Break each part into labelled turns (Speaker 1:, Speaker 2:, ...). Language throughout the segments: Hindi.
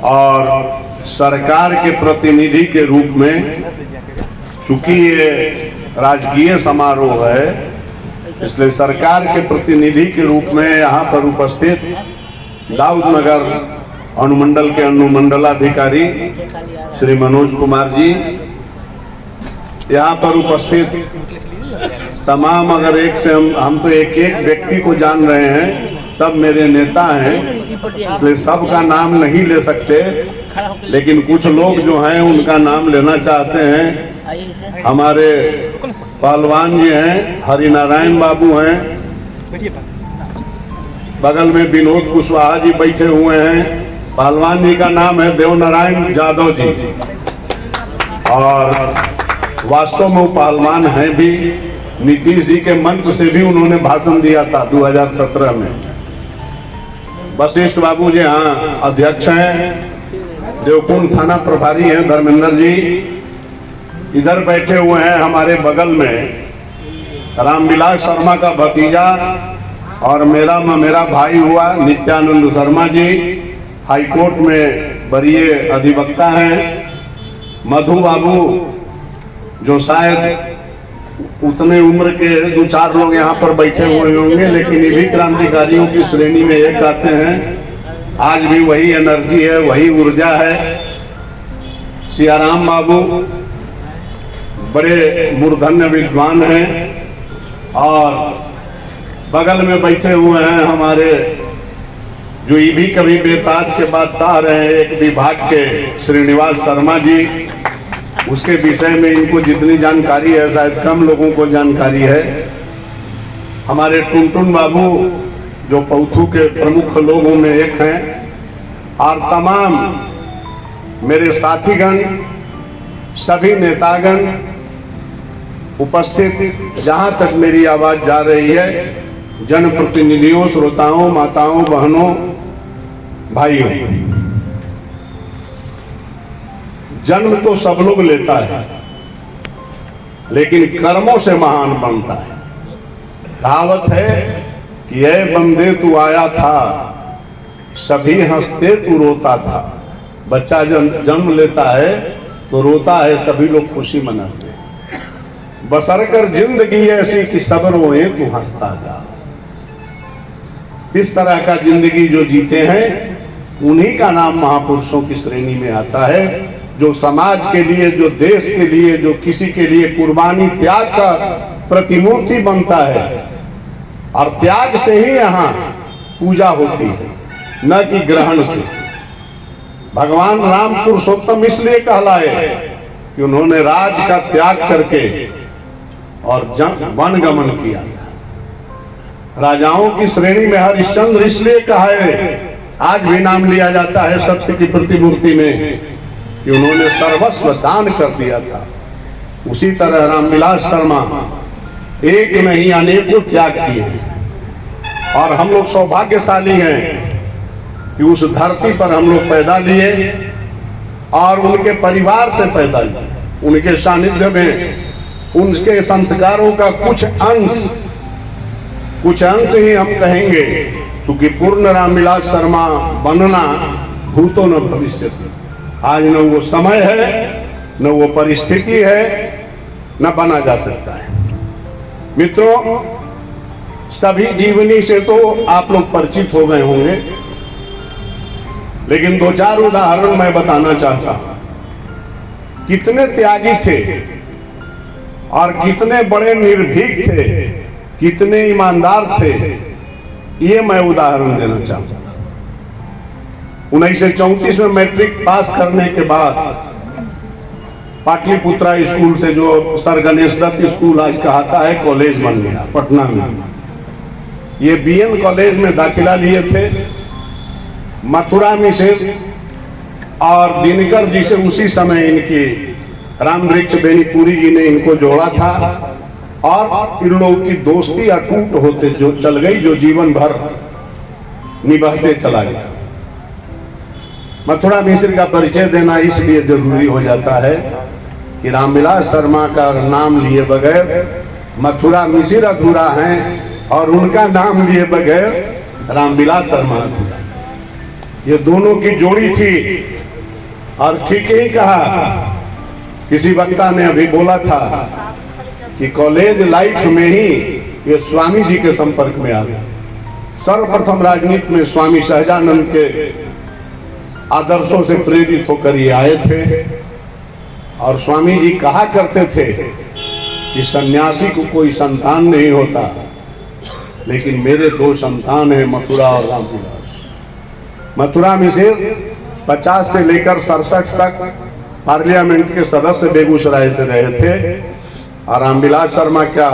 Speaker 1: और सरकार के प्रतिनिधि के रूप में, चूंकि ये राजकीय समारोह है, इसलिए सरकार के प्रतिनिधि के रूप में यहाँ पर उपस्थित दाऊदनगर अनुमंडल के अनुमंडलाधिकारी श्री मनोज कुमार जी, यहाँ पर उपस्थित तमाम, अगर एक से हम तो एक एक व्यक्ति को जान रहे हैं, सब मेरे नेता हैं, इसलिए सबका नाम नहीं ले सकते, लेकिन कुछ लोग जो हैं उनका नाम लेना चाहते हैं। हमारे पहलवान जी हैं, हरिनारायण बाबू हैं, बगल में विनोद कुशवाहा जी बैठे हुए हैं, पहलवान जी का नाम है देवनारायण यादव जी, और वास्तव में वो पहलवान हैं भी। नीतीश जी के मंच से भी उन्होंने भाषण दिया था 2017 में। वशिष्ठ बाबू जी यहाँ अध्यक्ष हैं, देवकुंड थाना प्रभारी हैं धर्मेंद्र जी, इधर बैठे हुए हैं हमारे बगल में रामविलास शर्मा का भतीजा और मेरा भाई हुआ नित्यानंद शर्मा जी, हाईकोर्ट में वरीय अधिवक्ता हैं। मधु बाबू जो शायद उतने उम्र के 2-4 लोग यहाँ पर बैठे हुए होंगे, लेकिन ये भी क्रांतिकारियों की श्रेणी में एक आते हैं। आज भी वही एनर्जी है, वही ऊर्जा है। सियाराम बाबू बड़े मूर्धन्य विद्वान हैं, और बगल में बैठे हुए हैं हमारे जो ये भी कभी बेताज के बादशाह रहे, एक विभाग के श्रीनिवास शर्मा जी। उसके विषय में इनको जितनी जानकारी है शायद कम लोगों को जानकारी है। हमारे टुनटुन बाबू जो पौथू के प्रमुख लोगों में एक हैं, और तमाम मेरे साथीगण, सभी नेतागण उपस्थित, जहां तक मेरी आवाज जा रही है, जनप्रतिनिधियों, श्रोताओं, माताओं, बहनों, भाइयों। जन्म तो सब लोग लेता है, लेकिन कर्मों से महान बनता है। कहावत है कि ऐ बंदे तू आया था, सभी हंसते तू रोता था। बच्चा जन्म लेता है तो रोता है, सभी लोग खुशी मनाते हैं। बसर कर जिंदगी ऐसी कि सब रोए तू हंसता जा। इस तरह का जिंदगी जो जीते हैं, उन्हीं का नाम महापुरुषों की श्रेणी में आता है, जो समाज के लिए, जो देश के लिए, जो किसी के लिए कुर्बानी, त्याग का प्रतिमूर्ति बनता है। और त्याग से ही यहाँ पूजा होती है, न कि ग्रहण से। भगवान राम पुरुषोत्तम इसलिए कहलाए कि उन्होंने राज का त्याग करके और वन गमन किया था। राजाओं की श्रेणी में हरिश्चंद्र इसलिए कहा है, आज भी नाम लिया जाता है सत्य की प्रतिमूर्ति में, कि उन्होंने सर्वस्व दान कर दिया था। उसी तरह रामविलास शर्मा एक नहीं अनेकों त्याग किए हैं, और हम लोग सौभाग्यशाली हैं कि उस धरती पर हम लोग पैदा लिए और उनके परिवार से पैदा लिए। उनके सानिध्य में उनके संस्कारों का कुछ अंश ही हम कहेंगे, क्योंकि पूर्ण रामविलास शर्मा बनना भूतो न भविष्य। आज न वो समय है, न वो परिस्थिति है, न बना जा सकता है। मित्रों, सभी जीवनी से तो आप लोग परिचित हो गए होंगे, लेकिन 2-4 उदाहरण मैं बताना चाहता हूं। कितने त्यागी थे और कितने बड़े निर्भीक थे, कितने ईमानदार थे, ये मैं उदाहरण देना चाहूंगा। 1934 में मैट्रिक पास करने के बाद पाटलिपुत्रा स्कूल से, जो सर गणेश दत्त स्कूल आज कहता है, कॉलेज बन गया पटना में। ये बीएन कॉलेज में दाखिला लिए थे। मथुरा मिश्र और दिनकर जी से उसी समय इनकी रामवृक्ष बेनीपुरी जी ने इनको जोड़ा था, और इन लोगों की दोस्ती अटूट होते जो चल गई, जो जीवन भर निभाते चला गया। मथुरा मिश्र का परिचय देना इसलिए जरूरी हो जाता है कि रामविलास शर्मा का नाम लिए बगैर मथुरा मिश्र अधूरा हैं, और उनका नाम लिए बगैर रामविलास शर्मा अधूरा। ये दोनों की जोड़ी थी। और ठीक ही कहा, किसी वक्ता ने अभी बोला था कि कॉलेज लाइफ में ही ये स्वामी जी के संपर्क में आ गए। सर्वप्रथम राजनीति में स्वामी सहजानंद के आदर्शों से प्रेरित होकर ये आए थे। और स्वामी जी कहा करते थे कि सन्यासी को कोई संतान नहीं होता, लेकिन मेरे 2 संतान हैं, मथुरा और रामविलास। मथुरा में से 50 से लेकर 67 तक पार्लियामेंट के सदस्य बेगूसराय से रहे थे। और रामविलास शर्मा क्या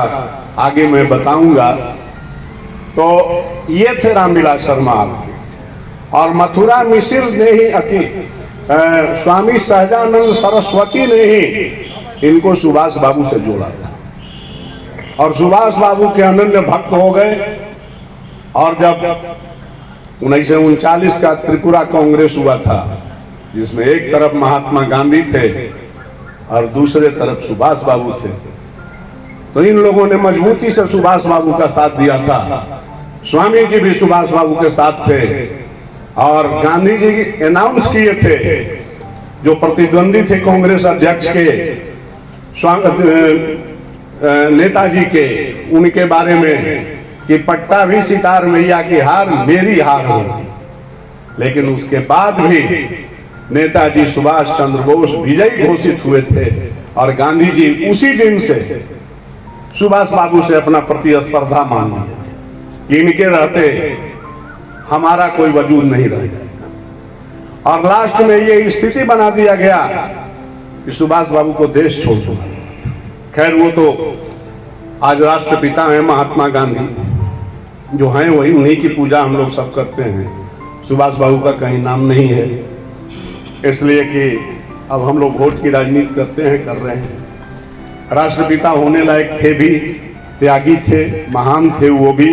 Speaker 1: आगे मैं बताऊंगा। तो ये थे रामविलास शर्मा आपके। और मथुरा मिश्र ने ही स्वामी सहजानंद सरस्वती ने ही इनको सुभाष बाबू से जोड़ा था। और सुभाष बाबू के अनन्य भक्त हो गए। और जब 1939 का त्रिपुरा कांग्रेस हुआ था, जिसमें एक तरफ महात्मा गांधी थे और दूसरे तरफ सुभाष बाबू थे, तो इन लोगों ने मजबूती से सुभाष बाबू का साथ दिया था। स्वामी जी भी सुभाष बाबू के साथ थे। और गांधी जी अनाउंस किए थे, जो प्रतिद्वंदी थे कांग्रेस अध्यक्ष के नेताजी के, उनके बारे में कि पट्टा भी सितार मैया की हार मेरी हार होगी। लेकिन उसके बाद भी नेताजी सुभाष चंद्र बोस विजयी घोषित हुए थे। और गांधी जी उसी दिन से सुभाष बाबू से अपना प्रतिस्पर्धा मान लिए थे कि इनके रहते हमारा कोई वजूद नहीं रह जाएगा। और लास्ट में ये स्थिति बना दिया गया कि सुभाष बाबू को देश छोड़ दो। खैर, वो तो आज राष्ट्रपिता हैं महात्मा गांधी, जो हैं वही, उन्हीं की पूजा हम लोग सब करते हैं। सुभाष बाबू का कहीं नाम नहीं है, इसलिए कि अब हम लोग वोट की राजनीति करते हैं, कर रहे हैं। राष्ट्रपिता होने लायक थे भी, त्यागी थे, महान थे वो भी,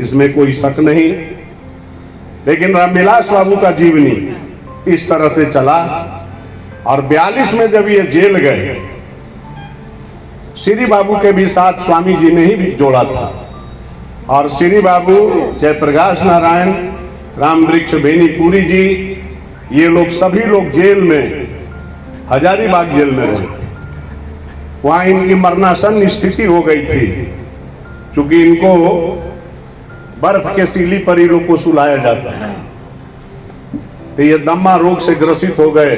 Speaker 1: इसमें कोई शक नहीं। लेकिन रामविलास बाबू का जीवनी इस तरह से चला। और 42 में जब ये जेल गए, श्री बाबू के भी साथ स्वामी जी ने ही भी जोड़ा था। और श्री बाबू, जयप्रकाश नारायण, राम वृक्ष बेनीपुरी जी, ये लोग सभी लोग जेल में, हजारीबाग जेल में रहे थे। वहां इनकी मरणासन स्थिति हो गई थी, क्योंकि इनको बर्फ के सीली पर ही लोग को सुलाया जाता है। तो ये दम्मा रोग से ग्रसित हो गए।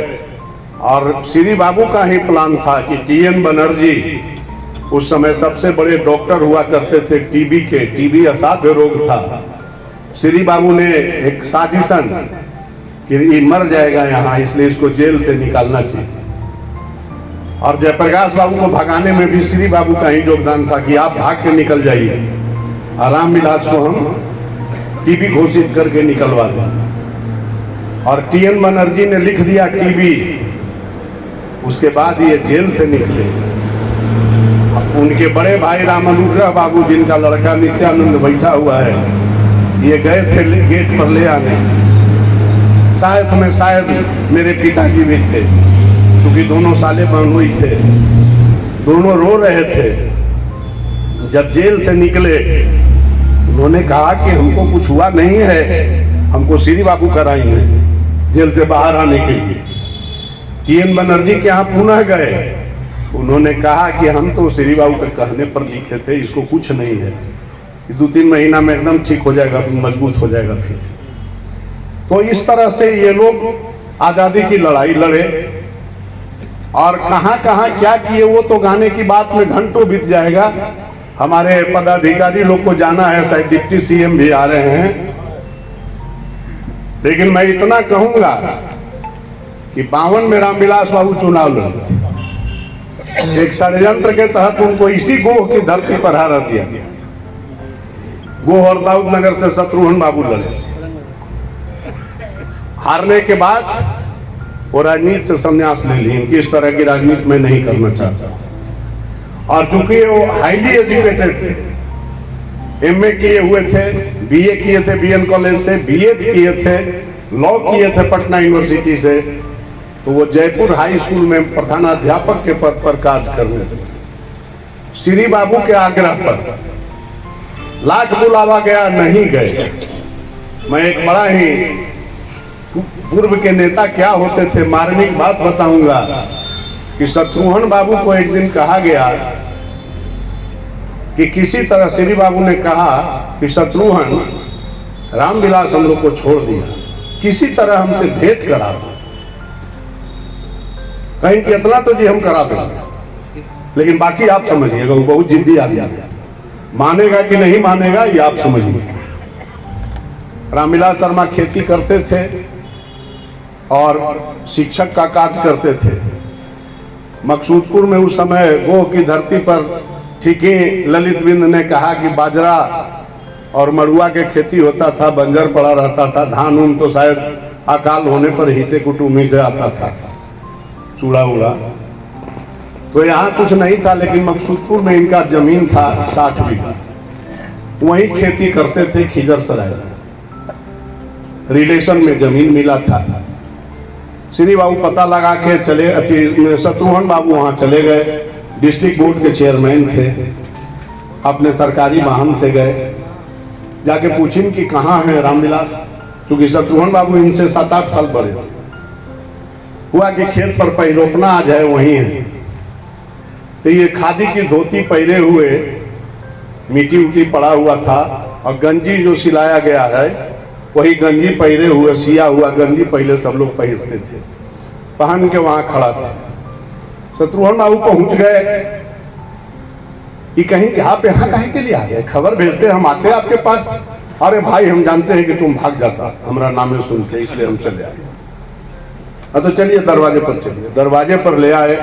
Speaker 1: और श्री बाबू का ही प्लान था कि टीएन बनर्जी, उस समय सबसे बड़े डॉक्टर हुआ करते थे टीबी के, टीबी असाध्य रोग था। श्री बाबू ने एक साजिशन कि ये मर जाएगा यहाँ, इसलिए इसको जेल से निकालना चाहिए। और जयप्रकाश बाबू को भगाने में भी श्री बाबू का ही योगदान था कि आप भाग के निकल जाइए, रामविलास को हम टीबी घोषित करके निकलवा दें। और टीएन बनर्जी ने लिख दिया टीबी। उसके बाद ये जेल से निकले। उनके बड़े भाई रामानुग्रह बाबू, जिनका लड़का नित्यानंद बैठा हुआ है, ये गए थे गेट पर ले आने। साथ में शायद मेरे पिताजी भी थे, क्योंकि दोनों साले बहनोई थे, दोनों रो रहे थे। जब जेल से निकले, उन्होंने कहा कि हमको कुछ हुआ नहीं है, हमको श्री बाबू कराएंगे जेल से बाहर आने के लिए। टीएन बनर्जी के यहाँ पुनः गए, उन्होंने कहा कि हम तो श्री बाबू के कहने पर लिखे थे, इसको कुछ नहीं है, 2-3 महीना में एकदम ठीक हो जाएगा, मजबूत हो जाएगा फिर। तो इस तरह से ये लोग आजादी की लड़ाई लड़े। और कहां कहां क्या किए वो तो गाने की बात में घंटों बीत जाएगा। हमारे पदाधिकारी लोग को जाना है, शायद डिप्टी सीएम भी आ रहे हैं। लेकिन मैं इतना कहूंगा कि 52 में रामविलास बाबू चुनाव लड़े थे। एक षड्यंत्र के तहत उनको इसी गोह की धरती पर हरा दिया गया। गोह और दाऊद नगर से शत्रुघ्न बाबू लड़े थे। हारने के बाद वो राजनीति से संन्यास ले ली, इनकी इस तरह की राजनीति में नहीं करना चाहता। और चूंकि वो हाईली एजुकेटेड थे, एमए किए हुए थे, बीए किए थे बीएन कॉलेज से, बीएड किए थे, लॉ किए थे पटना यूनिवर्सिटी से, तो वो जयपुर हाई स्कूल में प्रधानाध्यापक के पद पर कार्य करने थे। श्री बाबू के आग्रह पर लाख बुलावा गया, नहीं गए। मैं एक बड़ा ही पूर्व के नेता क्या होते थे। मार्मिक बात बताऊंगा कि शत्रुघ्न बाबू को एक दिन कहा गया कि किसी तरह श्री बाबू ने कहा कि शत्रुघ्न, रामविलास हम लोग को छोड़ दिया, किसी तरह हमसे भेंट करा दो। कहीं कि इतना तो जी हम करा देंगे, लेकिन बाकी आप समझिएगा, वो बहुत जिद्दी आदमी है, मानेगा कि नहीं मानेगा ये आप समझिए। रामविलास शर्मा खेती करते थे और शिक्षक का कार्य करते थे। मकसूदपुर में उस समय गो की धरती पर ठीक ही ललित बिंद ने कहा कि बाजरा और मड़ुआ के खेती होता था, बंजर पड़ा रहता था, धान उन तो शायद अकाल होने पर हिते कुटुम्बी से आता था, चूड़ा उड़ा। तो यहाँ कुछ नहीं था, लेकिन मकसूदपुर में इनका जमीन था 60 बीघा, वहीं खेती करते थे। खिजर सराय रिलेशन में जमीन मिला था। श्री बाबू पता लगा के चले, शत्रुघ्न बाबू वहाँ चले गए, डिस्ट्रिक्ट बोर्ड के चेयरमैन थे, अपने सरकारी वाहन से गए, जाके पूछें कि कहाँ है रामविलास, क्योंकि शत्रुघ्न बाबू इनसे 7-8 साल बड़े थे। हुआ कि खेत पर पैरोपना आ जाए, वहीं है। तो ये खादी की धोती पहने हुए, मिट्टी उटी पड़ा हुआ था, और गंजी जो सिलाया गया है वही गंजी पहने हुए, सिया हुआ गंजी पहले सब लोग पहनते थे, पहन के वहां खड़ा था। शत्रुघ्न बाबू पहुंच गए कि कहीं कि आप यहाँ काहे के लिए आ गए, खबर भेजते हम आते आपके पास। अरे भाई हम जानते हैं कि तुम भाग जाता हमारा नामे सुन के, इसलिए हम चले आए। तो चलिए दरवाजे पर चलिए। दरवाजे पर ले आए।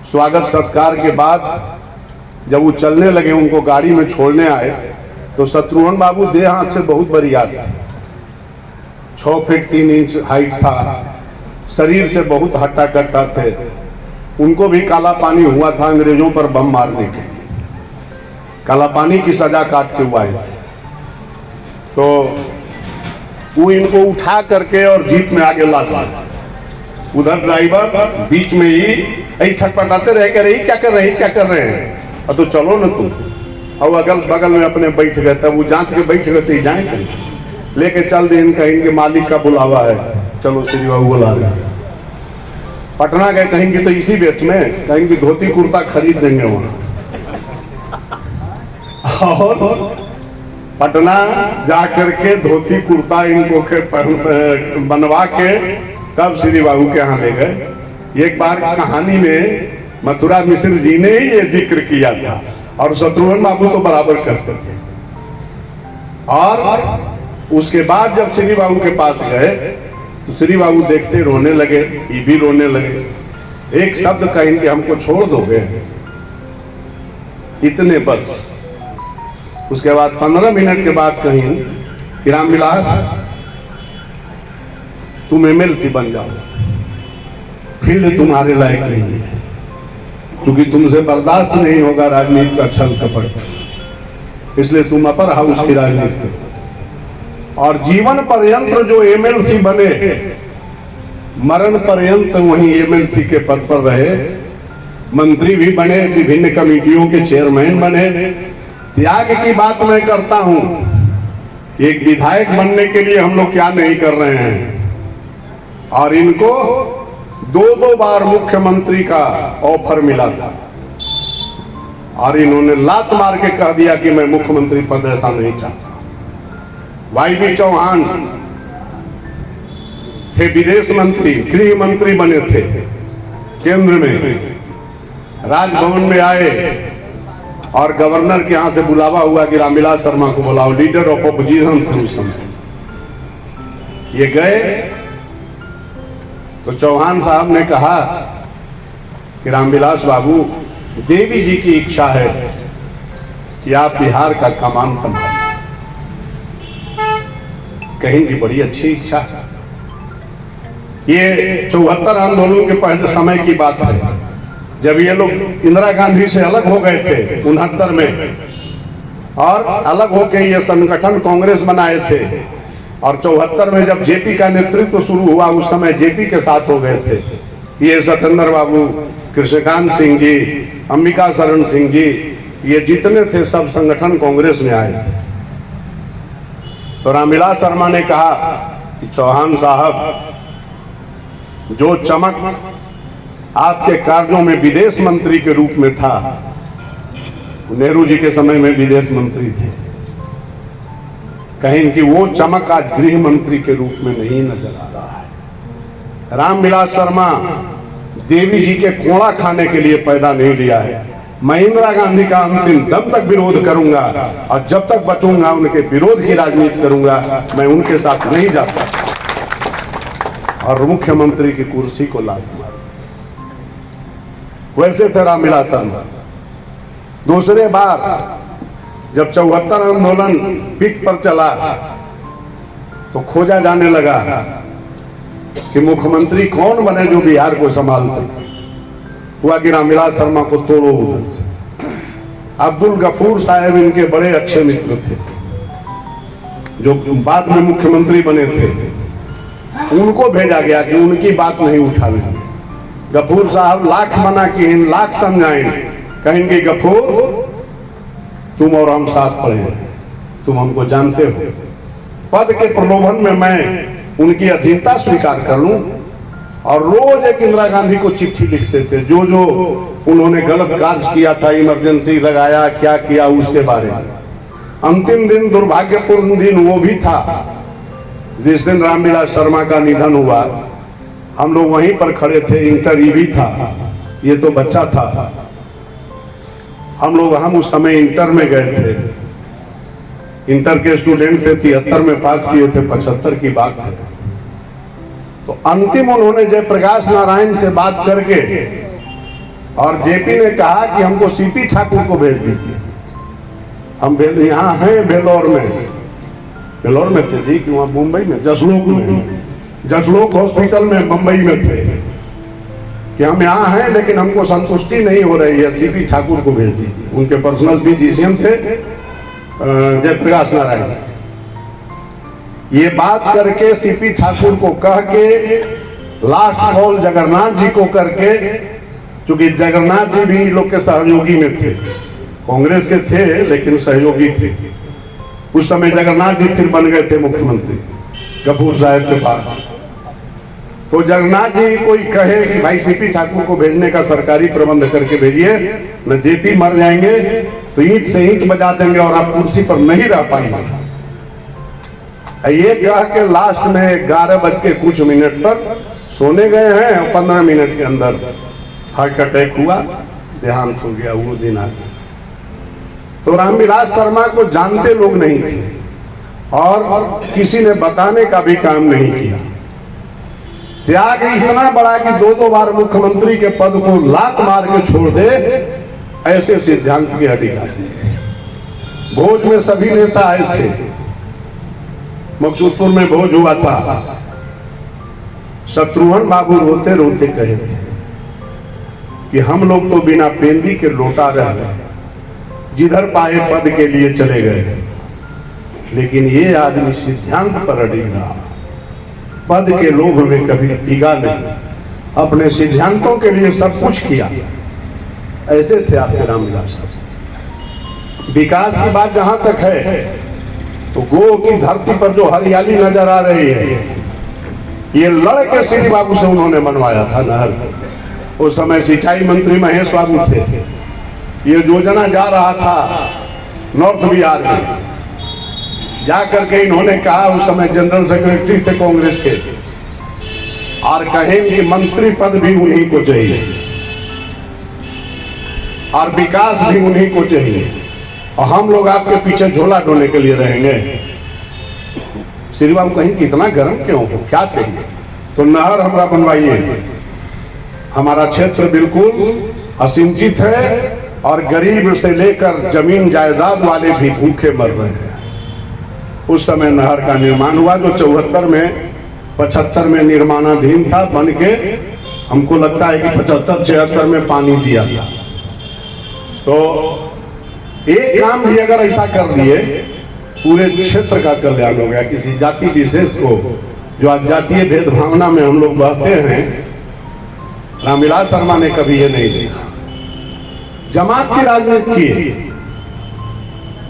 Speaker 1: स्वागत सत्कार के बाद जब वो चलने लगे, उनको गाड़ी में छोड़ने आए, तो शत्रुघ्न बाबू देह हाथ से बहुत बरियार थे। 6 फीट 3 इंच हाइट था, शरीर से बहुत हट्टा कट्टा थे। उनको भी काला पानी हुआ था अंग्रेजों पर बम मारने के लिए, काला पानी की सजा काट के वो आए थे। तो वो इनको उठा करके और जीप में आगे लादा। उधर ड्राइवर बीच में ही छटपटाते रह के, रही क्या कर रहे हैं, क्या कर रहे हैं, तो चलो ना तुम। और अगल बगल में अपने बैठ गए, तब वो जांच के बैठ गए, तो जाए लेके चल दे, इनके मालिक का बुलावा है, चलो श्री बाबू बुला रहे। पटना गए, कहेंगे तो इसी बेस में, कहेंगे धोती कुर्ता खरीद देंगे वहां। और पटना जा करके धोती कुर्ता इनको बनवा के तब श्री बाबू के यहाँ ले गए। एक बार कहानी में मथुरा मिश्र जी ने ही ये जिक्र किया था, और शत्रुघ्न बाबू तो बराबर करते थे। और उसके बाद जब श्री बाबू के पास गए, तो श्री बाबू देखते रोने लगे, ये भी रोने लगे। एक शब्द कहेंगे हमको छोड़ दोगे, इतने बस। उसके बाद 15 मिनट के बाद कहीं कि रामविलास तुम एमएलसी बन जाओ, फील्ड तुम्हारे लायक नहीं है, क्योंकि तुमसे बर्दाश्त नहीं होगा राजनीति का छल कपट, इसलिए तुम अपर हाउस की राजनीति करो। और जीवन पर्यंत जो एमएलसी बने, मरण पर्यंत वहीं एमएलसी के पद पर रहे, मंत्री भी बने, विभिन्न कमेटियों के चेयरमैन बने। त्याग की बात मैं करता हूं, एक विधायक बनने के लिए हम लोग क्या नहीं कर रहे हैं। और इनको 2 बार मुख्यमंत्री का ऑफर मिला था, और इन्होंने लात मार के कह दिया कि मैं मुख्यमंत्री पद ऐसा नहीं चाहता। YB चौहान थे विदेश मंत्री, गृह मंत्री बने थे केंद्र में, राजभवन में आए और गवर्नर के यहां से बुलावा हुआ कि रामविलास शर्मा को बुलाओ, लीडर ऑफ ऑपोजिशन थे उस समय। ये गए तो चौहान साहब ने कहा कि रामविलास बाबू, देवी जी की इच्छा है कि आप बिहार का कमान संभालें। कहेंगे बड़ी अच्छी इच्छा है। ये 74 आंदोलन के पहले समय की बात है, जब ये लोग इंदिरा गांधी से अलग हो गए थे 69 में, और अलग होके ये संगठन कांग्रेस बनाए थे। और 74 में जब जेपी का नेतृत्व शुरू हुआ, उस समय जेपी के साथ हो गए थे ये सत्येंद्र बाबू, कृष्णकांत सिंह जी, अंबिका शरण सिंह जी, ये जितने थे सब संगठन कांग्रेस में आए थे। तो रामविलास शर्मा ने कहा कि कि चौहान साहब, जो चमक आपके कार्यों में विदेश मंत्री के रूप में था, नेहरू जी के समय में विदेश मंत्री थे, कहीं कि वो चमक आज गृह मंत्री के रूप में नहीं नजर आ रहा है। रामविलास शर्मा देवी जी के कोड़ा खाने के लिए पैदा नहीं लिया है। मैं इंदिरा गांधी का अंतिम दम तक विरोध करूंगा और जब तक बचूंगा उनके विरोध की राजनीति करूंगा। मैं उनके साथ नहीं जा सकता और मुख्यमंत्री की कुर्सी को लात मार। वैसे थे रामविलास शर्मा। दूसरे बार जब 74 आंदोलन पीक पर चला तो खोजा जाने लगा कि मुख्यमंत्री कौन बने जो बिहार को संभाल सके। हुआ कि रामविलास शर्मा को तोड़ो उधर से। अब्दुल गफूर साहब इनके बड़े अच्छे मित्र थे, जो बाद में मुख्यमंत्री बने थे। उनको भेजा गया कि उनकी बात नहीं उठावेंगे। गफूर साहब लाख मना किए, लाख समझाएं, कहेंगे गफूर तुम और हम साथ पढ़े हैं, तुम हमको जानते हो। पद के प्रलोभन में मैं उनकी अधीनता स्वीकार कर लूं और रोज एक इंदिरा गांधी को चिट्ठी लिखते थे, जो जो उन्होंने गलत कार्य किया था, इमरजेंसी लगाया, क्या किया उसके बारे में। अंतिम दिन, दुर्भाग्यपूर्ण दिन वो भी था जिस दिन रामविलास शर्मा का निधन हुआ। हम लोग वहीं पर खड़े थे, इंटर भी था, ये तो बच्चा था। हम उस समय इंटर में गए थे। इंटर के स्टूडेंट थे, 73 में पास किए थे, 75 की बात है। तो अंतिम उन्होंने जयप्रकाश नारायण से बात करके और जेपी ने कहा कि हमको सीपी ठाकुर को भेज दीजिए। हम यहाँ हैं बेलोर में थे जी, कि वहाँ मुंबई में जसलोक हॉस्पिटल में मुंबई में थे कि हम यहाँ हैं लेकिन हमको संतुष्टि नहीं हो रही है, सीपी ठाकुर को भेज दीजिए। उनके पर्सनल फिजिशियन थे जयप्रकाश नारायण। ये बात करके सीपी ठाकुर को कह के लास्ट कॉल जगन्नाथ जी को करके, चूंकि जगन्नाथ जी भी लोग के सहयोगी में थे, कांग्रेस के थे लेकिन सहयोगी थे। उस समय जगन्नाथ जी फिर बन गए थे मुख्यमंत्री गफूर साहब के पास। तो जगन्नाथ जी कोई कहे कि भाई सीपी ठाकुर को भेजने का सरकारी प्रबंध करके भेजिए, न जेपी मर जाएंगे तो ईंट से ईंट बजा देंगे और आप कुर्सी पर नहीं रह पाएंगे। ये कह के लास्ट में 11 बज के कुछ मिनट पर सोने गए हैं और 15 मिनट के अंदर हार्ट अटैक हुआ, देहांत हो गया। वो दिन आ गया। तो रामविलास शर्मा को जानते लोग नहीं थे और किसी ने बताने का भी काम नहीं किया। त्याग इतना बड़ा कि 2-2 बार मुख्यमंत्री के पद को लात मार के छोड़ दे, ऐसे सिद्धांत के अधिकारी थे। भोज में सभी नेता आए थे, मकसूदपुर में भोज हुआ था। शत्रुघ्न बाबू रोते रोते कहे थे कि हम लोग तो बिना पेंदी के लौटा रह गए, जिधर पाए पद के लिए चले गए, लेकिन ये आदमी सिद्धांत पर अडिग रहा, पद के लोभ में कभी डिगा नहीं, अपने सिद्धांतों के लिए सब कुछ किया। ऐसे थे आपके रामविलास साहब। विकास की बात जहां तक है तो गो की धरती पर जो हरियाली नजर आ रही है, ये लड़के श्री बाबू से उन्होंने बनवाया था नहर। उस समय सिंचाई मंत्री महेश बाबू थे। ये योजना जा रहा था नॉर्थ बिहार में, जा करके इन्होंने कहा, उस समय जनरल सेक्रेटरी थे कांग्रेस के, और कहें कि मंत्री पद भी उन्हीं को चाहिए और विकास भी उन्हीं को चाहिए और हम लोग आपके पीछे झोला ढोने के लिए रहेंगे। श्री बाबू कहीं कि इतना गर्म क्यों हो, क्या चाहिए? तो नहर हमरा बनवाइए, हमारा क्षेत्र बिल्कुल असिंचित है और गरीब से लेकर जमीन जायदाद वाले भी भूखे मर रहे हैं। उस समय नहर का निर्माण हुआ, जो 74 में 75 में निर्माणाधीन था, बन के हमको लगता है कि 75-76 में पानी दिया था। तो एक काम भी अगर ऐसा कर दिए, पूरे क्षेत्र का कल्याण हो गया। किसी जाति विशेष को, जो आज जातीय भेदभावना में हम लोग बहते हैं, रामविलास शर्मा ने कभी ये नहीं देखा। जमात की राजनीति की,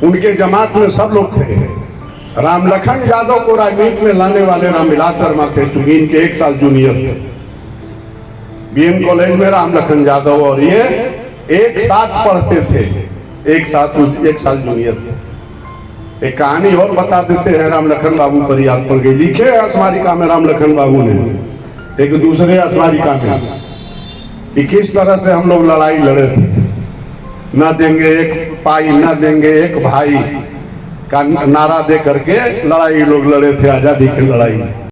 Speaker 1: उनके जमात में सब लोग थे, राम लखन यादव को राजनीति में लाने वाले रामविलास शर्मा थे, चूंकि इनके 1 साल जूनियर थे। बीएम कॉलेज में राम लखन यादव और ये एक साथ पढ़ते थे, एक साल जूनियर थे। एक कहानी और बता देते हैं राम लखन बाबू पर, याद पड़ गई। लिखे है स्मारिका में राम लखन बाबू ने एक दूसरे स्मारिका में कि किस तरह से हम लोग लड़ाई लड़े थे। न देंगे एक पाई, न देंगे एक भाई का नारा दे करके लड़ाई लोग लड़े थे, आजादी की लड़ाई में।